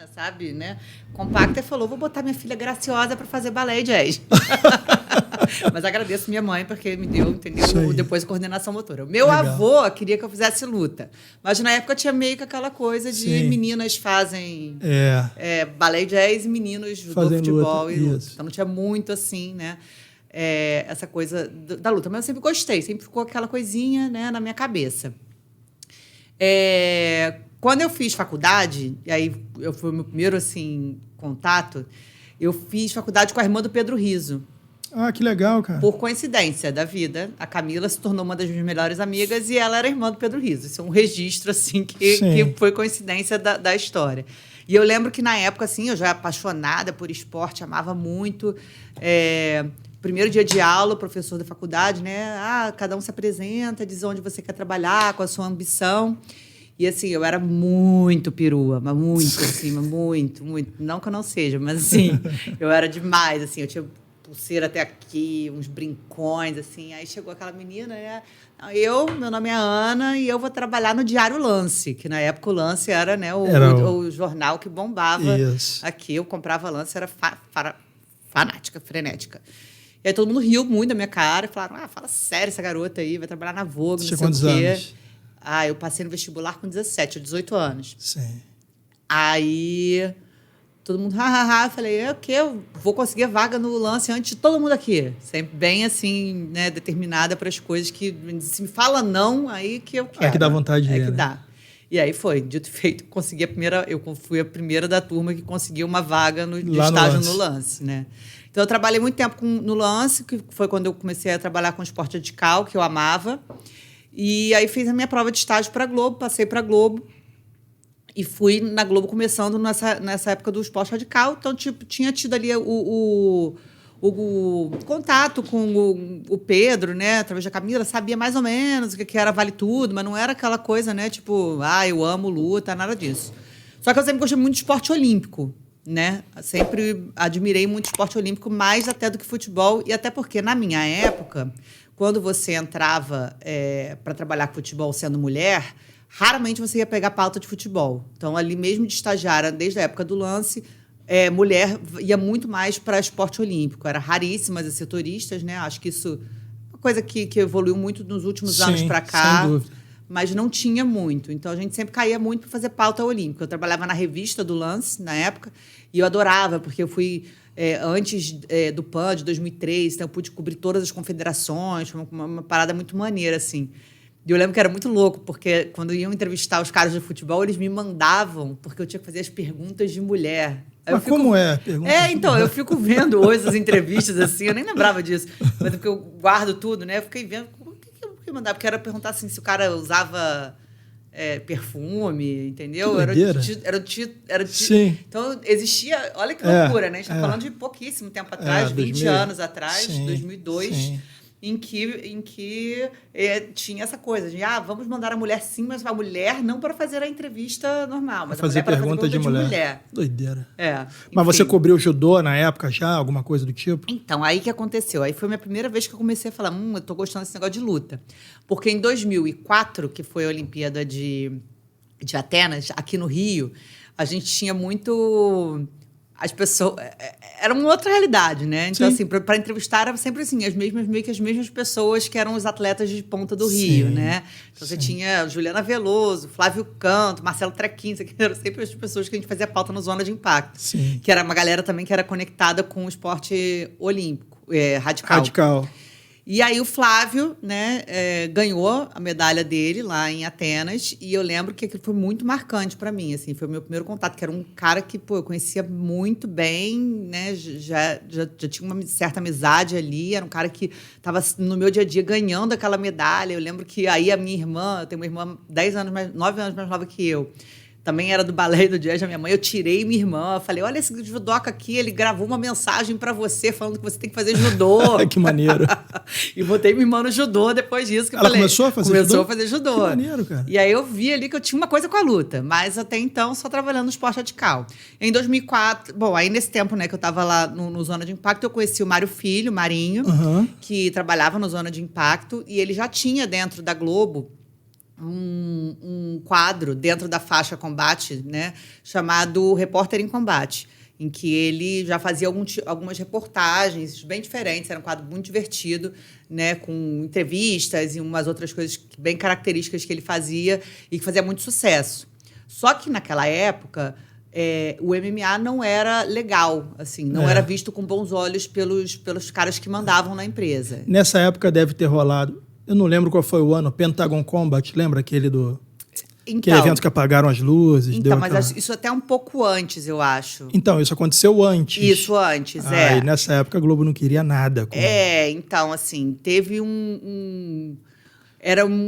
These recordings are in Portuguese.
sabe, né? Compacta falou, vou botar minha filha graciosa para fazer balé e jazz. Mas agradeço minha mãe porque me deu, entendeu? Depois coordenação motora. Meu avô queria que eu fizesse luta. Mas na época tinha meio que aquela coisa de meninas fazem balé e jazz e meninos do futebol e luta. Então não tinha muito assim, né? Essa coisa da luta. Mas eu sempre gostei, sempre ficou aquela coisinha, né, na minha cabeça. Quando eu fiz faculdade, e aí foi o meu primeiro assim, contato, eu fiz faculdade com a irmã do Pedro Rizzo. Ah, que legal, cara. Por coincidência da vida, a Camila se tornou uma das minhas melhores amigas e ela era irmã do Pedro Rizzo. Isso é um registro assim, que foi coincidência da história. E eu lembro que, na época, assim, eu já era apaixonada por esporte, amava muito. Primeiro dia de aula, o professor da faculdade, né? Cada um se apresenta, diz onde você quer trabalhar, qual a sua ambição. E, assim, eu era muito perua, mas muito, assim, muito. Não que eu não seja, mas, assim, eu era demais, assim. Eu tinha pulseira até aqui, uns brincões, assim. Aí chegou aquela menina, né? Meu nome é Ana e eu vou trabalhar no Diário Lance, que na época o Lance era, né, o jornal que bombava aqui. Eu comprava Lance, era fanática, frenética. E aí todo mundo riu muito da minha cara e falaram, fala sério essa garota aí, vai trabalhar na Vogue, não sei o quê. Anos? Eu passei no vestibular com 17, ou 18 anos. Sim. Aí todo mundo, eu falei, eu vou conseguir a vaga no Lance antes de todo mundo aqui. Sempre bem, assim, né, determinada para as coisas que, se me fala não, aí que eu quero. É que dá vontade de ir, que dá. E aí foi, dito e feito, eu fui a primeira da turma que conseguiu uma vaga de estágio no Lance, né? Então, eu trabalhei muito tempo no Lance, que foi quando eu comecei a trabalhar com esporte radical, que eu amava. E aí fiz a minha prova de estágio para a Globo, passei para a Globo. E fui na Globo começando nessa época do esporte radical. Então, tipo, tinha tido ali o contato com o Pedro, né? Através da Camila, sabia mais ou menos o que era Vale Tudo, mas não era aquela coisa, né? Tipo, eu amo luta, nada disso. Só que eu sempre gostei muito de esporte olímpico, né? Sempre admirei muito esporte olímpico, mais até do que futebol. E até porque, na minha época, quando você entrava para trabalhar com futebol sendo mulher, raramente você ia pegar pauta de futebol. Então, ali mesmo de estagiária, desde a época do Lance, mulher ia muito mais para esporte olímpico. Era raríssimas as setoristas, né? Acho que isso é uma coisa que evoluiu muito nos últimos anos para cá. Sem dúvida. Mas não tinha muito. Então, a gente sempre caía muito para fazer pauta olímpica. Eu trabalhava na revista do Lance, na época, e eu adorava, porque eu fui antes do PAN, de 2003, então eu pude cobrir todas as confederações, foi uma parada muito maneira, assim. E eu lembro que era muito louco, porque quando iam entrevistar os caras de futebol, eles me mandavam, porque eu tinha que fazer as perguntas de mulher. Mas como é? Então, eu fico vendo hoje as entrevistas, assim, eu nem lembrava disso, mas porque eu guardo tudo, né? Eu fiquei vendo, por que mandar? Porque era perguntar assim, se o cara usava perfume, entendeu? Sim. Então, existia... Olha que loucura, né? A gente está falando de pouquíssimo tempo atrás, 20 anos atrás, 2002... Sim. Em que tinha essa coisa de vamos mandar a mulher sim, mas a mulher não para fazer a entrevista normal, mas fazer pergunta de mulher. Doideira. Mas você cobriu judô na época já? Alguma coisa do tipo? Então, aí que aconteceu. Aí foi a minha primeira vez que eu comecei a falar, eu tô gostando desse negócio de luta. Porque em 2004, que foi a Olimpíada de Atenas, aqui no Rio, a gente tinha muito... As pessoas... Era uma outra realidade, né? Então, assim, para entrevistar, era sempre assim, meio que as mesmas pessoas que eram os atletas de ponta do Rio, né? Então, você tinha Juliana Veloso, Flávio Canto, Marcelo Trequim, que eram sempre as pessoas que a gente fazia pauta no Zona de Impacto. Sim. Que era uma galera também que era conectada com o esporte olímpico, radical. E aí o Flávio, né, ganhou a medalha dele lá em Atenas, e eu lembro que aquilo foi muito marcante para mim, assim, foi o meu primeiro contato, que era um cara que, eu conhecia muito bem, né, já tinha uma certa amizade ali, era um cara que estava no meu dia a dia ganhando aquela medalha. Eu lembro que aí a minha irmã, eu tenho uma irmã 9 anos mais nova que eu, também era do balé e do jazz da minha mãe, eu tirei minha irmã, eu falei, olha esse judoca aqui, ele gravou uma mensagem pra você falando que você tem que fazer judô. Que maneiro. E botei minha irmã no judô depois disso. Ela começou a fazer judô? Começou a fazer judô. Que maneiro, cara. E aí eu vi ali que eu tinha uma coisa com a luta, mas até então só trabalhando no esporte radical. Em 2004, aí nesse tempo, né, que eu tava lá no Zona de Impacto, eu conheci o Mário Filho, Marinho, que trabalhava no Zona de Impacto, e ele já tinha dentro da Globo um quadro dentro da faixa Combate, né, chamado Repórter em Combate, em que ele já fazia algumas reportagens bem diferentes, era um quadro muito divertido, né, com entrevistas e umas outras coisas bem características que ele fazia e que fazia muito sucesso. Só que, naquela época, o MMA não era legal, assim, não era visto com bons olhos pelos caras que mandavam na empresa. Nessa época deve ter rolado, eu não lembro qual foi o ano, Pentagon Combat, lembra aquele do... Então, que evento que apagaram as luzes. Então, mas isso até um pouco antes, eu acho. Então, isso aconteceu antes. Isso antes, E nessa época a Globo não queria nada. Então, assim, teve O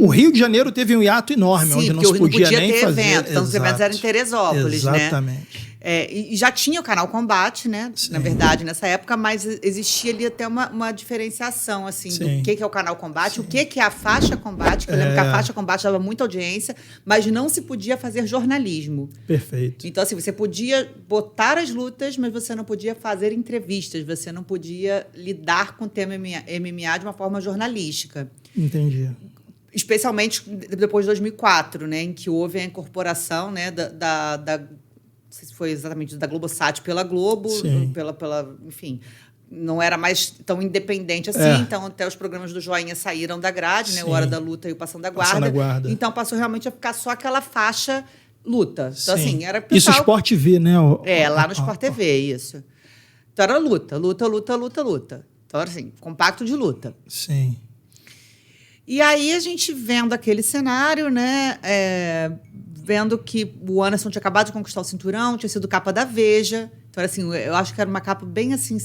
Rio de Janeiro teve um hiato enorme, onde não se podia nem ter fazer evento. Então, os eventos eram em Teresópolis, Exatamente. E já tinha o canal Combate, né? Sim. Na verdade, nessa época, mas existia ali até uma diferenciação, assim, do que é o canal Combate, Sim. o que é a faixa Combate, que eu lembro que a faixa Combate dava muita audiência, mas não se podia fazer jornalismo. Perfeito. Então, assim, você podia botar as lutas, mas você não podia fazer entrevistas, você não podia lidar com o tema MMA de uma forma jornalística. Entendi. Especialmente depois de 2004, né, em que houve a incorporação, né, não sei se foi exatamente da Globosat pela Globo, enfim, não era mais tão independente assim, então até os programas do Joinha saíram da grade, né, o Hora da Luta e o Passando a Guarda. Então passou realmente a ficar só aquela faixa luta. Então, assim, era pessoal... Isso Sport TV, né? Lá no Sport TV, isso. Então era luta. Então era assim, compacto de luta. Sim. E aí a gente vendo aquele cenário, né, vendo que o Anderson tinha acabado de conquistar o cinturão, tinha sido capa da Veja. Então, assim, eu acho que era uma capa bem assim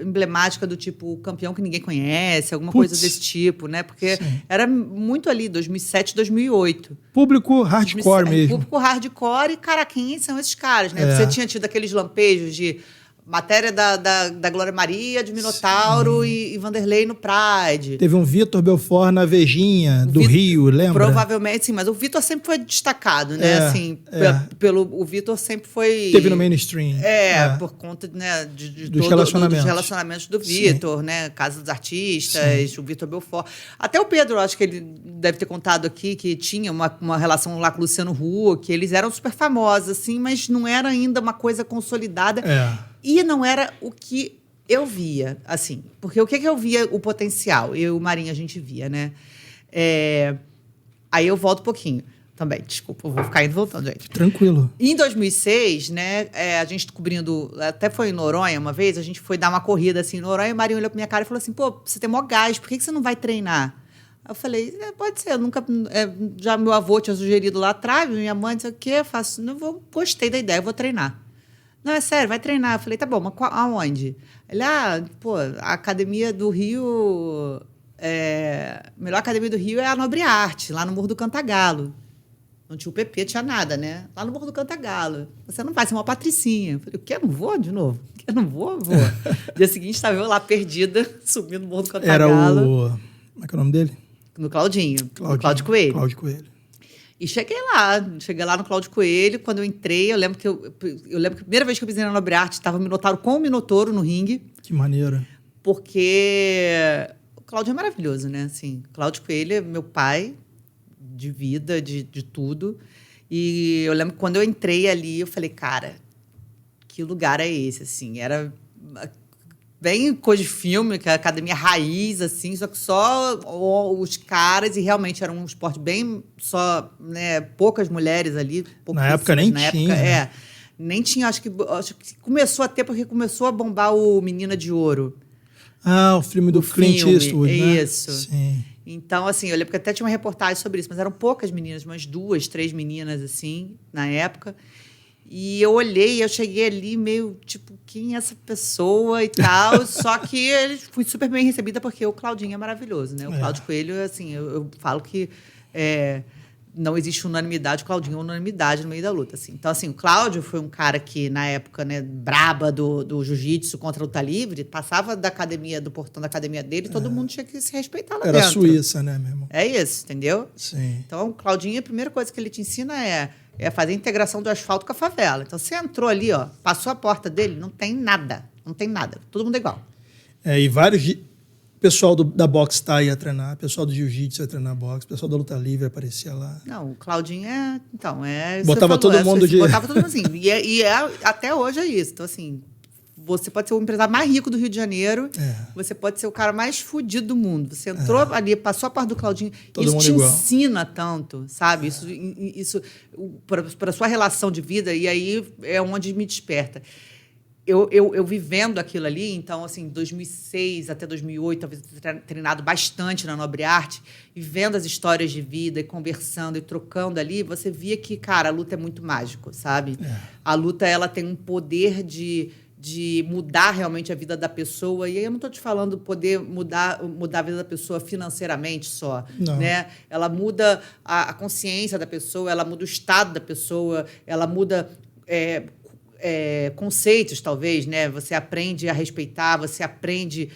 emblemática do tipo campeão que ninguém conhece, alguma coisa desse tipo, né? Porque era muito ali, 2007, 2008. Público hardcore mesmo. Público hardcore e, cara, quem são esses caras, né? Você tinha tido aqueles lampejos de... matéria da Glória Maria, de Minotauro e Vanderlei no Pride. Teve um Vitor Belfort na Vejinha, do Rio, lembra? Provavelmente, sim. Mas o Vitor sempre foi destacado, né? O Vitor sempre foi... Teve no mainstream. Por conta, né, dos relacionamentos do Vitor, né? Casa dos Artistas, o Vitor Belfort. Até o Pedro, acho que ele deve ter contado aqui que tinha uma relação lá com o Luciano Huck, eles eram super famosos, assim, mas não era ainda uma coisa consolidada. E não era o que eu via, assim. Porque o que eu via, o potencial? Eu e o Marinho, a gente via, né? Aí eu volto um pouquinho também. Desculpa, eu vou ficar indo e voltando, gente. Tranquilo. Em 2006, né, a gente cobrindo... Até foi em Noronha uma vez, a gente foi dar uma corrida, assim, em Noronha, e o Marinho olhou pra minha cara e falou assim, pô, você tem mó gás, por que você não vai treinar? Eu falei, pode ser, eu nunca... já meu avô tinha sugerido lá atrás, minha mãe disse, o quê? Eu faço, gostei da ideia, eu vou treinar. Não, é sério, vai treinar. Eu falei, tá bom, mas aonde? Ele, a Academia do Rio... melhor Academia do Rio é a Nobre Arte, lá no Morro do Cantagalo. Não tinha o PP, tinha nada, né? Lá no Morro do Cantagalo. Você não vai, você é uma patricinha. Eu falei, o quê? Não vou de novo? O quê? Não vou? Vou. Dia seguinte, estava eu lá, perdida, subindo no Morro do Cantagalo. Era o... Como é que é o nome dele? No Claudinho. Cláudio Coelho. Cláudio Coelho. E cheguei lá no Cláudio Coelho. Quando eu entrei, eu lembro que a primeira vez que eu pisei na Nobre Arte, estava o Minotauro com o Minotouro no ringue. Que maneiro. Porque o Cláudio é maravilhoso, né? Assim, Cláudio Coelho é meu pai de vida, de tudo. E eu lembro que quando eu entrei ali, eu falei, cara, que lugar é esse? Assim, era bem coisa de filme, que é a academia raiz, assim, só que só os caras, e realmente era um esporte bem só, né, poucas mulheres ali. Na época nem tinha. Né? Nem tinha, acho que começou a ter, porque começou a bombar o Menina de Ouro. O filme do Clint Eastwood, né? Isso. Sim. Então, assim, eu lembro que até tinha uma reportagem sobre isso, mas eram poucas meninas, umas 2, 3 meninas, assim, na época. E eu olhei, eu cheguei ali meio, tipo, quem é essa pessoa e tal. Só que eu fui super bem recebida porque o Claudinho é maravilhoso, né? O Cláudio Coelho, assim, eu falo que não existe unanimidade, o Claudinho é unanimidade no meio da luta, assim. Então, assim, o Cláudio foi um cara que, na época, né, braba do jiu-jitsu contra a luta livre, passava do portão da academia dele, todo mundo tinha que se respeitar lá dentro. Era Suíça, né, meu irmão? É isso, entendeu? Sim. Então, o Claudinho, a primeira coisa que ele te ensina é fazer a integração do asfalto com a favela. Então, você entrou ali, passou a porta dele, não tem nada. Todo mundo é igual. E vários O pessoal da boxe ia treinar, o pessoal do jiu-jitsu ia treinar boxe, o pessoal da luta livre aparecia lá. Não, o Claudinho Botava todo mundo de... Botava todo mundo assim. Até hoje é isso. Então, assim, você pode ser o empresário mais rico do Rio de Janeiro, você pode ser o cara mais fudido do mundo. Você entrou ali, passou a parte do Claudinho, isso te ensina tanto, sabe? Isso para sua relação de vida, e aí é onde me desperta. Eu vivendo aquilo ali, então, assim, 2006 até 2008, talvez eu tenha treinado bastante na Nobre Arte, e vendo as histórias de vida, e conversando, e trocando ali, você via que, cara, a luta é muito mágico, sabe? A luta, ela tem um poder de mudar realmente a vida da pessoa. E aí eu não estou te falando poder mudar a vida da pessoa financeiramente só. Né? Ela muda a consciência da pessoa, ela muda o estado da pessoa, ela muda... conceitos, talvez, né? Você aprende a respeitar, você aprende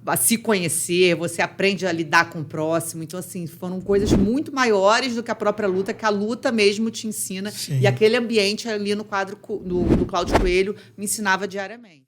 a se conhecer, você aprende a lidar com o próximo. Então, assim, foram coisas muito maiores do que a própria luta, que a luta mesmo te ensina. Sim. E aquele ambiente ali no quadro do Cláudio Coelho me ensinava diariamente.